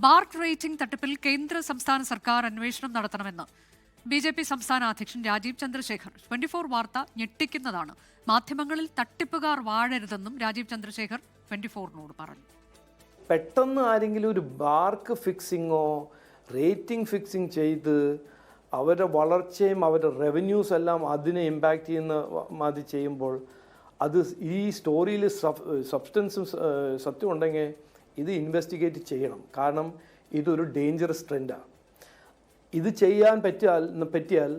BARC rating തട്ടിപ്പിൽ കേന്ദ്ര സംസ്ഥാന സർക്കാർ അന്വേഷണം നടത്തണമെന്ന് BJP സംസ്ഥാന അധ്യക്ഷൻ രാജീവ് ചന്ദ്രശേഖർ 24 വാർത്ത ഞെട്ടിക്കുന്നതാണ്. മാധ്യമങ്ങളിൽ തട്ടിപ്പുകാർ വാഴരുതെന്നും രാജീവ് ചന്ദ്രശേഖർ 24നോട് പറഞ്ഞു. പെട്ടെന്ന് ആരെങ്കിലും ഒരു ബാർക്ക് ഫിക്സിങ്ങോ റേറ്റിംഗ് ഫിക്സിങ് ചെയ്ത് അവരുടെ വളർച്ചയും അവരുടെ റവന്യൂസ് എല്ലാം അതിനെ ഇമ്പാക്റ്റ് ചെയ്യുന്ന മാതിരി ചെയ്യുമ്പോൾ അത് ഈ സ്റ്റോറിയിൽ സബ്സ്റ്റൻസും സത്യം ഉണ്ടെങ്കിൽ ഇത് ഇൻവെസ്റ്റിഗേറ്റ് ചെയ്യണം. കാരണം ഇതൊരു ഡേഞ്ചറസ് ട്രെൻഡാണ്. ഇത് ചെയ്യാൻ പറ്റിയാൽ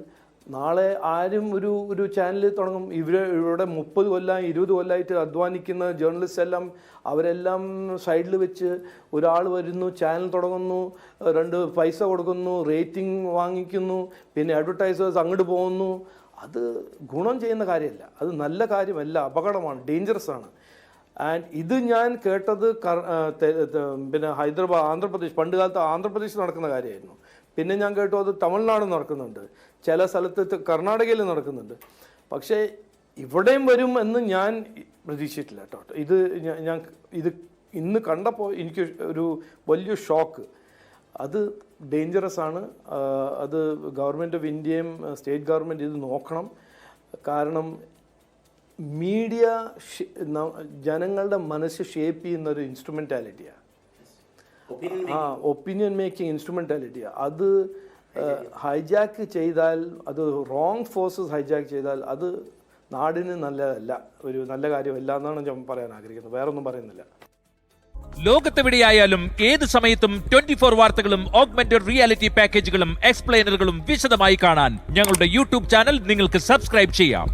നാളെ ആരും ഒരു ചാനൽ തുടങ്ങും. ഇവിടെ 30 കൊല്ലം 20 കൊല്ലമായിട്ട് അധ്വാനിക്കുന്ന ജേർണലിസ്റ്റ് എല്ലാം അവരെല്ലാം സൈഡിൽ വെച്ച് ഒരാൾ വരുന്നു, ചാനൽ തുടങ്ങുന്നു, 2 പൈസ കൊടുക്കുന്നു, റേറ്റിംഗ് വാങ്ങിക്കുന്നു, പിന്നെ അഡ്വർടൈസേഴ്സ് അങ്ങോട്ട് പോകുന്നു. അത് ഗുണം ചെയ്യുന്ന കാര്യമല്ല, അത് നല്ല കാര്യമല്ല, അപകടമാണ്, ഡേഞ്ചറസ് ആണ്. ആൻഡ് ഇത് ഞാൻ കേട്ടത് പിന്നെ ആന്ധ്രാപ്രദേശ്, പണ്ട് കാലത്ത് ആന്ധ്രാപ്രദേശ് നടക്കുന്ന കാര്യമായിരുന്നു. പിന്നെ ഞാൻ കേട്ടു അത് തമിഴ്നാട് നടക്കുന്നുണ്ട്, ചില സ്ഥലത്ത് കർണാടകയിൽ നടക്കുന്നുണ്ട്. പക്ഷേ ഇവിടെയും വരും എന്ന് ഞാൻ പ്രതീക്ഷിച്ചിട്ടില്ല കേട്ടോ. ഇത് ഇന്ന് കണ്ടപ്പോൾ എനിക്ക് ഒരു വലിയ ഷോക്ക്. അത് ഡേഞ്ചറസ് ആണ്. അത് ഗവൺമെൻറ് ഓഫ് ഇന്ത്യയും സ്റ്റേറ്റ് ഗവൺമെൻറ് ഇത് നോക്കണം. കാരണം മീഡിയ ജനങ്ങളുടെ മനസ്സ് ഷേപ്പ് ചെയ്യുന്ന ഒരു ഇൻസ്ട്രുമെൻറ്റാലിറ്റിയാണ്. Opinion making ഇൻസ്ട്രുമെൻറ്റാലിറ്റിയാണ്. അത് ഹൈജാക്ക് ചെയ്താൽ, അത് റോങ് ഫോഴ്സസ് ഹൈജാക്ക് ചെയ്താൽ അത് നാടിന് നല്ലതല്ല, ഒരു നല്ല കാര്യമല്ല എന്നാണ് ഞാൻ പറയാൻ ആഗ്രഹിക്കുന്നത്. വേറൊന്നും പറയുന്നില്ല. ലോകത്തെവിടെയായാലും ഏത് സമയത്തും 24 വാർത്തകളും ഓഗ്മെന്റഡ് റിയാലിറ്റി പാക്കേജുകളും എക്സ്പ്ലെയിനറുകളും വിശദമായി കാണാൻ ഞങ്ങളുടെ യൂട്യൂബ് ചാനൽ നിങ്ങൾക്ക് സബ്സ്ക്രൈബ് ചെയ്യാം.